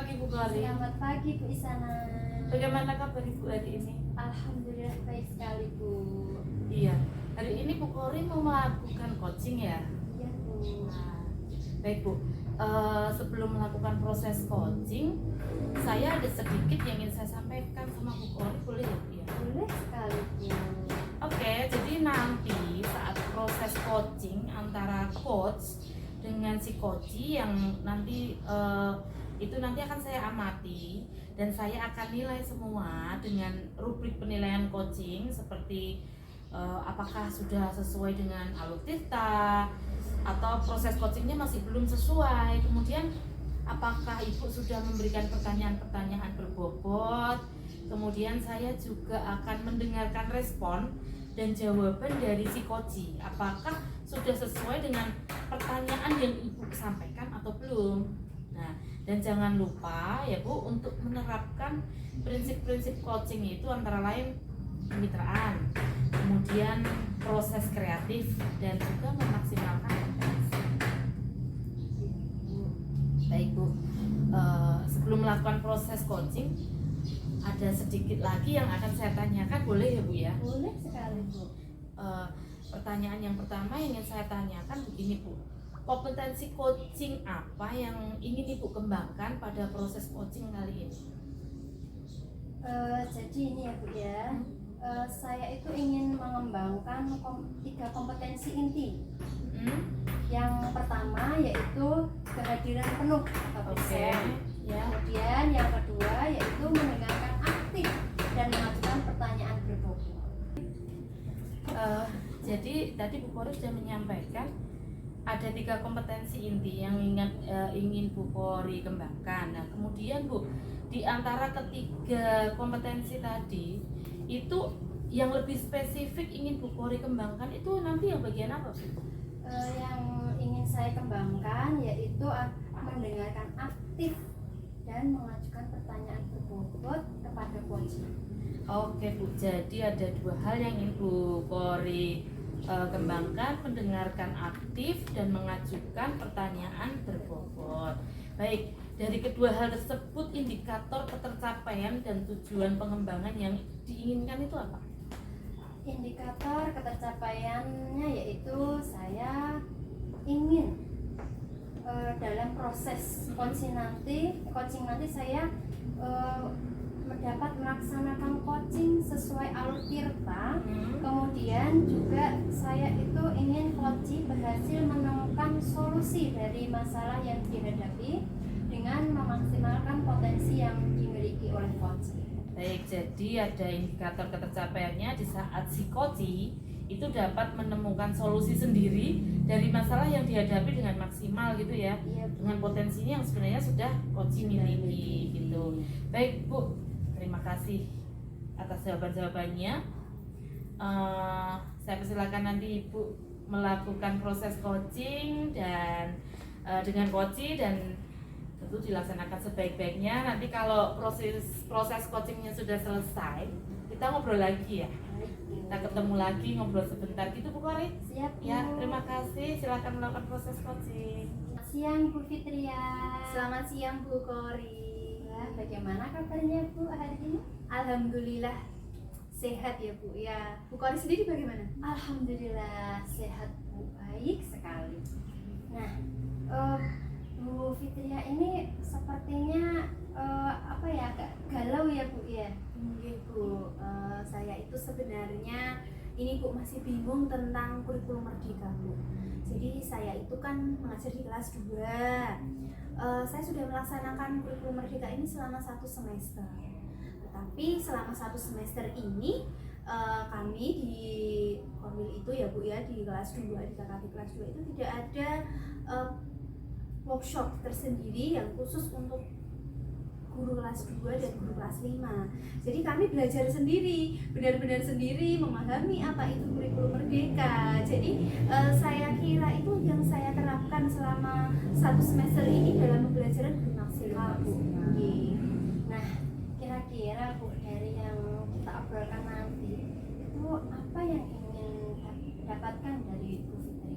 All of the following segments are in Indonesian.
pagi Bu Kori. Selamat pagi Bu Isana. Bagaimana kabar Ibu hari ini? Alhamdulillah baik sekali Bu. Iya, hari ini Bu Kori mau melakukan coaching ya? Iya Bu. Nah, baik Bu. Sebelum melakukan proses coaching, saya ada sedikit yang ingin saya sampaikan sama Bu Kori, boleh ya Bu ya? Boleh sekali Bu. Oke, jadi nanti saat proses coaching antara coach dengan si coachee yang nanti itu nanti akan saya amati dan saya akan nilai semua dengan rubrik penilaian coaching seperti apakah sudah sesuai dengan alutsista atau proses coachingnya masih belum sesuai. Kemudian apakah Ibu sudah memberikan pertanyaan-pertanyaan berbobot. Kemudian saya juga akan mendengarkan respon dan jawaban dari si coachee. Apakah sudah sesuai dengan pertanyaan yang Ibu sampaikan atau belum. Nah, dan jangan lupa ya Bu untuk menerapkan prinsip-prinsip coaching itu antara lain kemitraan, kemudian proses kreatif dan juga memaksimalkan potensi. Baik Bu, sebelum melakukan proses coaching ada sedikit lagi yang akan saya tanyakan, boleh ya Bu ya? Boleh sekali Bu. Pertanyaan yang pertama yang ingin saya tanyakan begini Bu, kompetensi coaching apa yang ingin Ibu kembangkan pada proses coaching kali ini? Jadi ini ya Bu ya. Saya itu ingin mengembangkan 3 kompetensi inti. Yang pertama yaitu kehadiran penuh atau present. Ya. Kemudian yang kedua yaitu mendengarkan aktif dan mengajukan pertanyaan berbobot. Jadi tadi Bu Kori sudah menyampaikan ada 3 kompetensi inti yang ingin Bu Kori kembangkan. Nah, kemudian Bu, di antara ketiga kompetensi tadi itu yang lebih spesifik ingin Bu Kori kembangkan itu nanti yang bagian apa Bu? Yang ingin saya kembangkan yaitu mendengarkan aktif dan mengajukan pertanyaan berbobot kepada coach. Oke Bu, jadi ada 2 hal yang ingin Bu Kori kembangkan, mendengarkan aktif dan mengajukan pertanyaan berbobot. Baik, dari kedua hal tersebut indikator ketercapaian dan tujuan pengembangan yang diinginkan itu apa? Indikator ketercapaiannya yaitu saya ingin dalam proses coaching nanti saya dapat melaksanakan coaching sesuai alur tirta. Kemudian juga saya itu ingin coaching berhasil menemukan solusi dari masalah yang dihadapi dengan memaksimalkan potensi yang dimiliki oleh coaching. Baik, jadi ada indikator ketercapaiannya di saat si coachee itu dapat menemukan solusi sendiri dari masalah yang dihadapi dengan maksimal gitu ya. Iya, dengan potensinya yang sebenarnya sudah coachee miliki gitu. Baik Bu, terima kasih atas jawaban-jawabannya. Saya persilakan nanti Ibu melakukan proses coaching dan dengan coachee dan tentu dilaksanakan sebaik-baiknya. Nanti kalau proses coachingnya sudah selesai, kita ngobrol lagi ya. Kita ketemu lagi ngobrol sebentar gitu Bu Kori. Siap Bu. Ya, terima kasih. Silakan melakukan proses coaching. Selamat siang Bu Fitria. Selamat siang Bu Kori. Bagaimana kabarnya Bu hari ini? Alhamdulillah sehat ya Bu. Ya, Bu Kori sendiri bagaimana? Alhamdulillah sehat Bu, baik sekali. Nah, Bu Fitria ini sepertinya agak galau ya Bu ya. Nggih Bu, saya itu sebenarnya ini Bu masih bingung tentang kurikulum merdeka Bu. Jadi saya itu kan mengajar di kelas 2. Saya sudah melaksanakan kurikulum merdeka ini selama 1 semester. Tetapi selama 1 semester ini kami di Korwil itu ya Bu ya, di kelas 2, di KKP kelas 2 itu tidak ada workshop tersendiri yang khusus untuk guru kelas 2 dan guru kelas 5. Jadi kami belajar sendiri, benar-benar sendiri memahami apa itu kurikulum merdeka. Jadi saya kira itu yang saya terapkan selama 1 semester ini dalam pembelajaran belum maksimal Bu. Nah, kira-kira Bu dari yang kita obrolkan nanti itu apa yang ingin dapatkan dari Bu Fitri?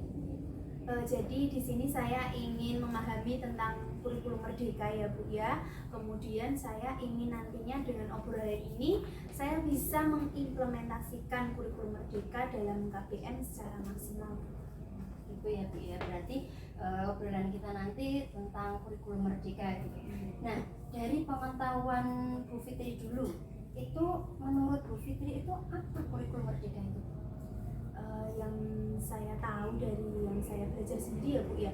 Jadi di sini saya ingin memahami tentang kurikulum merdeka ya Bu ya. Kemudian saya ingin nantinya dengan obrolan ini saya bisa mengimplementasikan kurikulum merdeka dalam KPM secara maksimal. Gitu ya Bu ya. Berarti obrolan kita nanti tentang kurikulum merdeka gitu. Nah, dari pengetahuan Bu Fitri dulu, itu menurut Bu Fitri itu apa kurikulum merdeka itu? Yang saya tahu dari yang saya belajar sendiri ya Bu ya,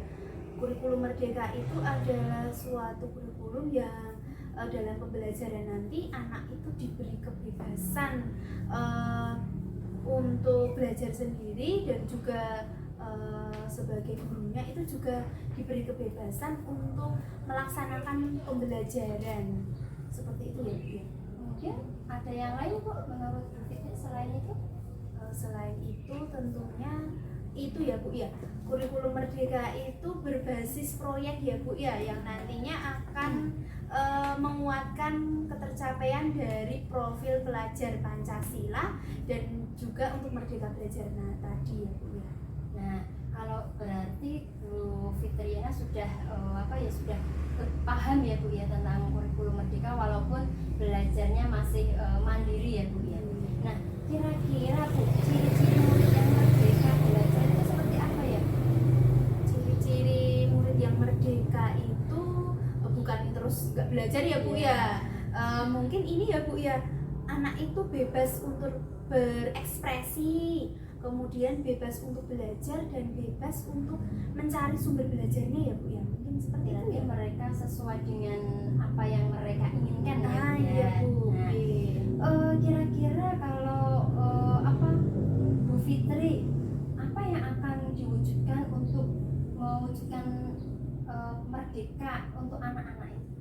kurikulum merdeka itu adalah suatu kurikulum yang dalam pembelajaran nanti anak itu diberi kebebasan untuk belajar sendiri, dan juga sebagai gurunya itu juga diberi kebebasan untuk melaksanakan pembelajaran seperti itu ya Bu ya. Kemudian ada yang lain Bu menurut Bu Fitri selain itu? Selain itu tentunya itu ya Bu ya, kurikulum merdeka itu berbasis proyek ya Bu ya, yang nantinya akan menguatkan ketercapaian dari profil pelajar Pancasila dan juga untuk merdeka belajar tadi ya Bu ya. Nah, kalau berarti Bu Fitriana sudah sudah paham ya Bu ya tentang kurikulum merdeka walaupun belajarnya masih mandiri ya Bu ya. Nah, kira-kira Bu, ciri-ciri murid yang merdeka belajar itu seperti apa ya? Ciri-ciri murid yang merdeka itu bukan terus nggak belajar ya Bu ya. Mungkin ini ya Bu ya, anak itu bebas untuk berekspresi, kemudian bebas untuk belajar dan bebas untuk mencari sumber belajarnya ya Bu ya. Mungkin seperti itu Berarti ya. mereka sesuai dengan apa yang mereka inginkan ya Bu Iya ya. Bu. Nah, kira-kira kalau Bu Fitri apa yang akan diwujudkan untuk mewujudkan merdeka untuk anak-anak itu?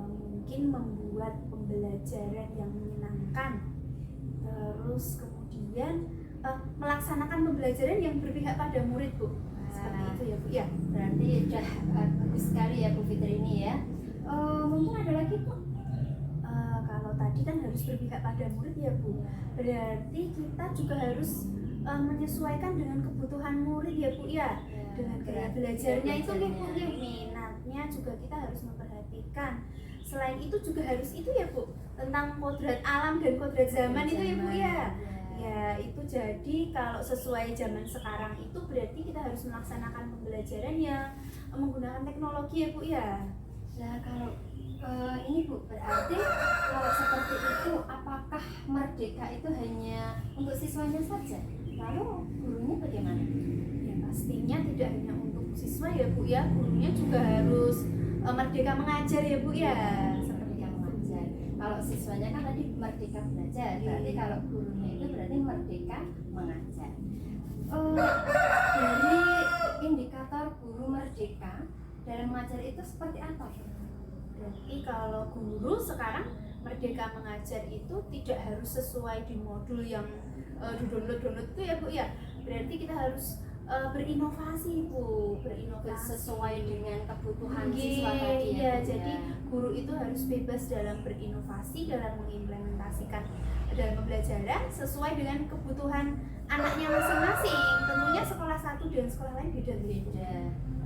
Mungkin membuat pembelajaran yang menyenangkan, terus kemudian melaksanakan pembelajaran yang berpihak pada murid Bu. Seperti itu ya Bu ya. Berarti sudah bagus sekali ya Bu Fitri ini ya. Mungkin ada lagi Bu? Kalau tadi kan harus berpihak pada murid ya Bu, berarti kita juga harus menyesuaikan dengan kebutuhan murid ya Bu ya, dengan gaya belajarnya itu ya Bu ya, minatnya juga kita harus memperhatikan. Selain itu juga harus itu ya Bu, tentang kodrat alam dan kodrat zaman itu ya Bu ya. Ya itu, jadi kalau sesuai zaman sekarang itu berarti kita harus melaksanakan pembelajaran yang menggunakan teknologi ya Bu ya. Nah, kalau ini Bu, berarti kalau seperti itu apakah merdeka itu hanya untuk siswanya saja? Lalu gurunya bagaimana? Ya pastinya tidak hanya untuk siswa ya Bu ya, gurunya juga harus merdeka mengajar ya Bu ya. Seperti yang mengajar. Kalau siswanya kan tadi merdeka belajar, berarti kalau gurunya itu berarti merdeka mengajar. Dari indikator guru merdeka dalam mengajar itu seperti apa? Berarti kalau guru sekarang merdeka mengajar itu tidak harus sesuai di modul yang download itu ya Bu ya. Berarti kita harus berinovasi Bu, berinovasi Sesuai dengan kebutuhan Nggih, siswa tadi iya, ya, Bu, jadi ya. guru itu harus bebas dalam berinovasi, dalam mengimplementasikan dalam pembelajaran sesuai dengan kebutuhan anaknya masing-masing. Tentunya sekolah satu dan sekolah lain beda-beda.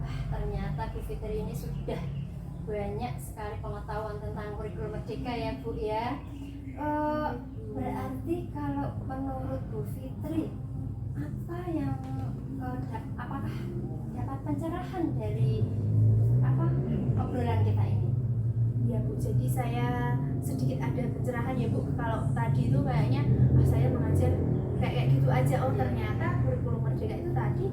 Wah, ternyata Bu Fitri ini sudah banyak sekali pengetahuan tentang kurikulum merdeka ya Bu ya. Berarti kalau menurut Bu Fitri apa yang apakah dapat pencerahan dari obrolan kita ini? Ya Bu, jadi saya sedikit ada pencerahan ya Bu. Kalau tadi itu kayaknya saya mengajar kayak gitu aja. Oh ternyata kurikulum merdeka itu tadi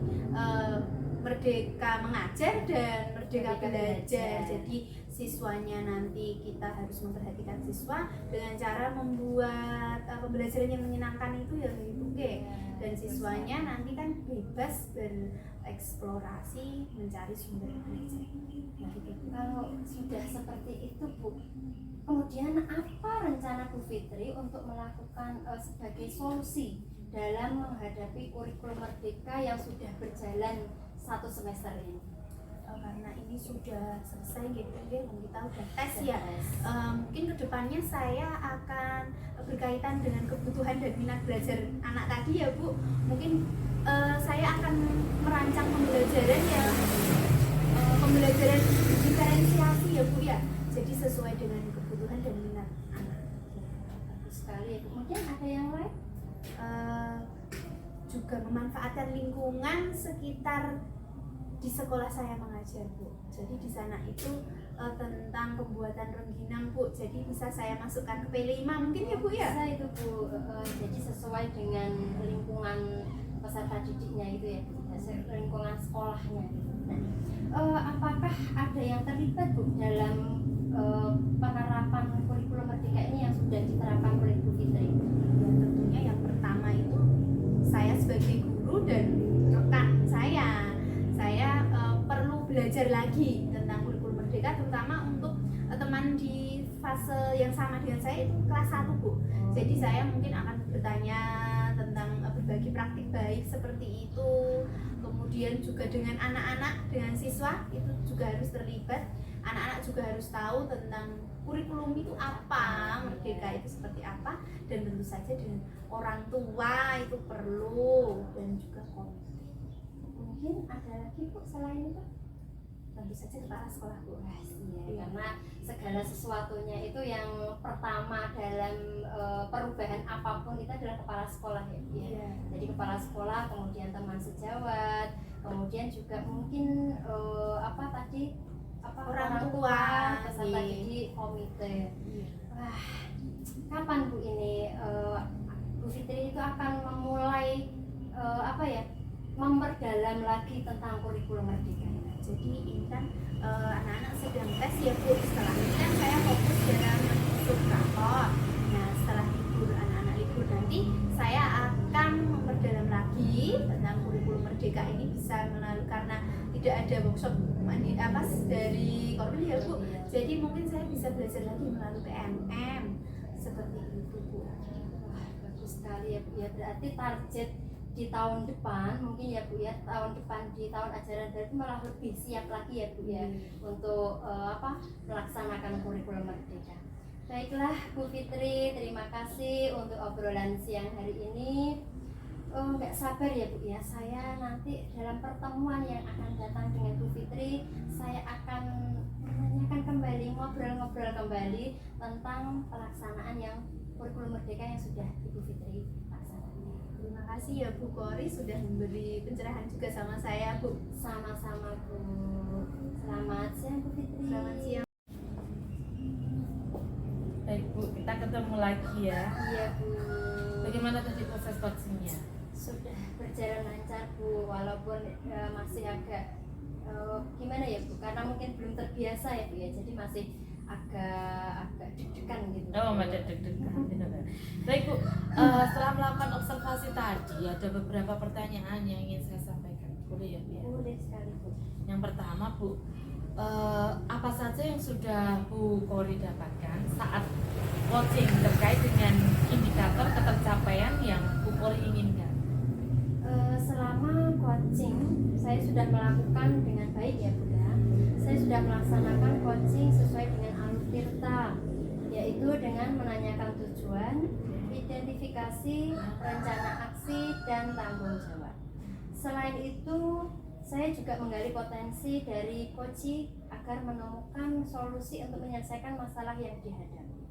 merdeka mengajar dan merdeka belajar. Jadi siswanya nanti kita harus memperhatikan siswa dengan cara membuat pembelajaran yang menyenangkan itu ya Bu. Dan siswanya nanti kan bebas bereksplorasi mencari sumber belajar. Nah, kalau sudah seperti itu Bu, kemudian apa rencana Bu Fitri untuk melakukan sebagai solusi dalam menghadapi kurikulum merdeka yang sudah berjalan 1 semester ini? Karena ini sudah selesai gitu ya, kita udah tes ya. Mungkin kedepannya saya akan berkaitan dengan kebutuhan dan minat belajar anak tadi ya Bu. Mungkin saya akan merancang pembelajaran yang pembelajaran diferensiasi ya Bu ya. Jadi sesuai dengan kebutuhan dan minat anak. Bagus sekali ya Bu. Mungkin ada yang lain? Juga memanfaatkan lingkungan sekitar di sekolah saya mengajar Bu. Jadi di sana itu tentang pembuatan rengginang Bu. Jadi bisa saya masukkan ke P5 mungkin ya Bu ya. Bisa itu Bu. Jadi sesuai dengan lingkungan peserta didiknya itu ya Bu. Lingkungan sekolahnya. Nah, apakah ada yang terlibat Bu dalam penerapan kurikulum Merdeka ini yang sudah diterapkan oleh Bu Fitri? Ya, tentunya yang pertama itu saya sebagai guru dan rekan saya perlu belajar lagi tentang kurikulum Merdeka, terutama untuk teman di fase yang sama dengan saya itu kelas 1 Bu. Jadi saya mungkin akan bertanya tentang berbagi praktik baik seperti itu, kemudian juga dengan anak-anak, dengan siswa itu juga harus terlibat. Anak-anak juga harus tahu tentang kurikulum itu apa, Merdeka itu seperti apa, dan tentu saja dengan orang tua itu perlu, dan juga komite. Mungkin ada lagi Bu selain itu? Tentu saja kepala sekolah Bu. Iya, karena segala sesuatunya itu yang pertama dalam perubahan apapun itu adalah kepala sekolah ya Bu ya. Iya. Jadi kepala sekolah, kemudian teman sejawat, kemudian juga mungkin orang tua, peserta Iya. didik, komite. Iya. Wah, kapan Bu ini Bu Fitri itu akan memulai memperdalam lagi tentang kurikulum Merdeka? Jadi ini kan anak-anak sedang tes ya Bu. Setelah ini kan saya fokus dalam menyusun rapor. Nah setelah libur, anak-anak libur nanti saya akan memperdalam lagi tentang kurikulum Merdeka ini, bisa melalui, karena tidak ada workshop dari Korwil ya Bu. Jadi mungkin saya bisa belajar lagi melalui PMM seperti itu Bu. Wah, bagus sekali ya Bu ya. Berarti target di tahun depan mungkin ya Bu ya, tahun depan di tahun ajaran baru malah lebih siap lagi ya Bu ya untuk melaksanakan kurikulum Merdeka. Baiklah Bu Fitri, terima kasih untuk obrolan siang hari ini. Nggak sabar ya Bu ya, saya nanti dalam pertemuan yang akan datang dengan Bu Fitri, saya akan menanyakan kembali, ngobrol-ngobrol kembali tentang pelaksanaan yang kurikulum Merdeka yang sudah Ibu Fitri laksanakan. Terima kasih ya Bu Kori sudah memberi pencerahan juga sama saya Bu. Sama-sama Bu. Selamat siang Bu Fitri. Selamat siang. Baik Bu, kita ketemu lagi ya. Iya Bu. Bagaimana tadi proses coachingnya? Sudah berjalan lancar Bu, walaupun masih agak gimana ya Bu, karena mungkin belum terbiasa ya Bu ya, jadi masih agak deg-degan gitu. Oh, ada deg-degan. Baik Bu, setelah melakukan observasi tadi ada beberapa pertanyaan yang ingin saya sampaikan. Boleh ya Bu ya? Boleh sekali Bu. Yang pertama Bu, apa saja yang sudah Bu Kori dapatkan saat coaching terkait dengan indikator ketercapaian yang Bu Kori inginkan? Selama coaching saya sudah melakukan dengan baik ya Bu ya. Saya sudah melaksanakan coaching sesuai dengan alur tirta, yaitu dengan menanyakan tujuan, identifikasi, rencana aksi, dan tanggung jawab. Selain itu, saya juga menggali potensi dari coaching agar menemukan solusi untuk menyelesaikan masalah yang dihadapi.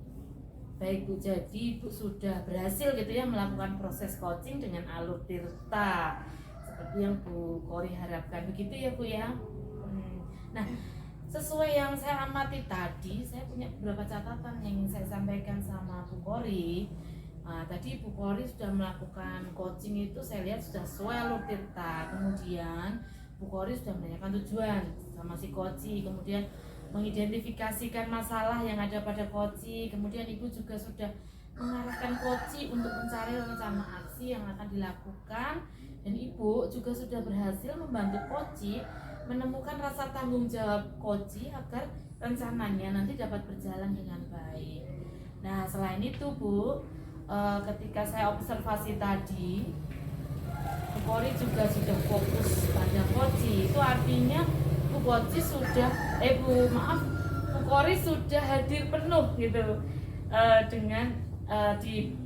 Baik Bu, jadi Bu sudah berhasil gitu ya melakukan proses coaching dengan alur tirta seperti yang Bu Kori harapkan, begitu ya Bu ya. Nah, sesuai yang saya amati tadi, saya punya beberapa catatan yang ingin saya sampaikan sama Bu Kori. Tadi Bu Kori sudah melakukan coaching itu, saya lihat sudah sesuai alur tirta. Kemudian Bu Kori sudah menanyakan tujuan sama si coaching, kemudian mengidentifikasikan masalah yang ada pada koci, kemudian Ibu juga sudah mengarahkan koci untuk mencari rencana aksi yang akan dilakukan, dan Ibu juga sudah berhasil membantu koci menemukan rasa tanggung jawab koci agar rencananya nanti dapat berjalan dengan baik. Nah selain itu Bu, ketika saya observasi tadi, Bu Kori juga sudah fokus pada koci, itu artinya Bu Kori Bu Kori sudah hadir penuh gitu dengan di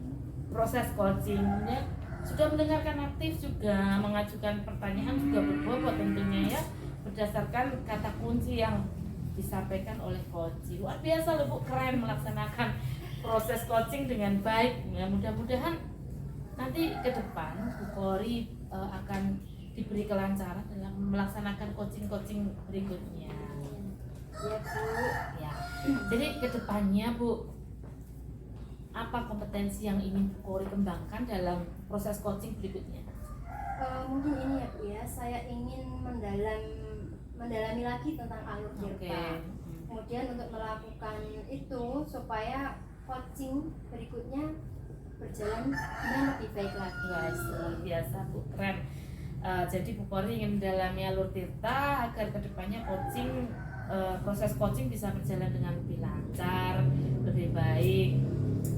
proses coachingnya sudah mendengarkan aktif juga, mengajukan pertanyaan juga berbobot tentunya ya, berdasarkan kata kunci yang disampaikan oleh coach. Luar biasa loh Bu, keren melaksanakan proses coaching dengan baik. Ya, mudah-mudahan nanti ke depan Bu Kori akan diberi kelancaran dalam melaksanakan coaching-coaching berikutnya. Ya Bu. Ya. Jadi ke depannya Bu, apa kompetensi yang ingin Bu Kori kembangkan dalam proses coaching berikutnya? Mungkin ini ya Bu ya, saya ingin mendalami lagi tentang alur tirta. Kemudian untuk melakukan itu supaya coaching berikutnya berjalan dengan lebih baik lagi. Guys, luar biasa Bu, keren. Jadi Bu Kori ingin mendalami alur tirta agar kedepannya coaching, proses coaching bisa berjalan dengan lebih lancar, lebih baik.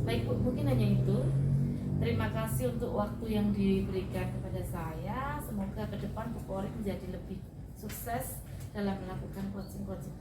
Baik Bu, mungkin hanya itu. Terima kasih untuk waktu yang diberikan kepada saya. Semoga ke depan Bu Kori menjadi lebih sukses dalam melakukan coaching-coaching.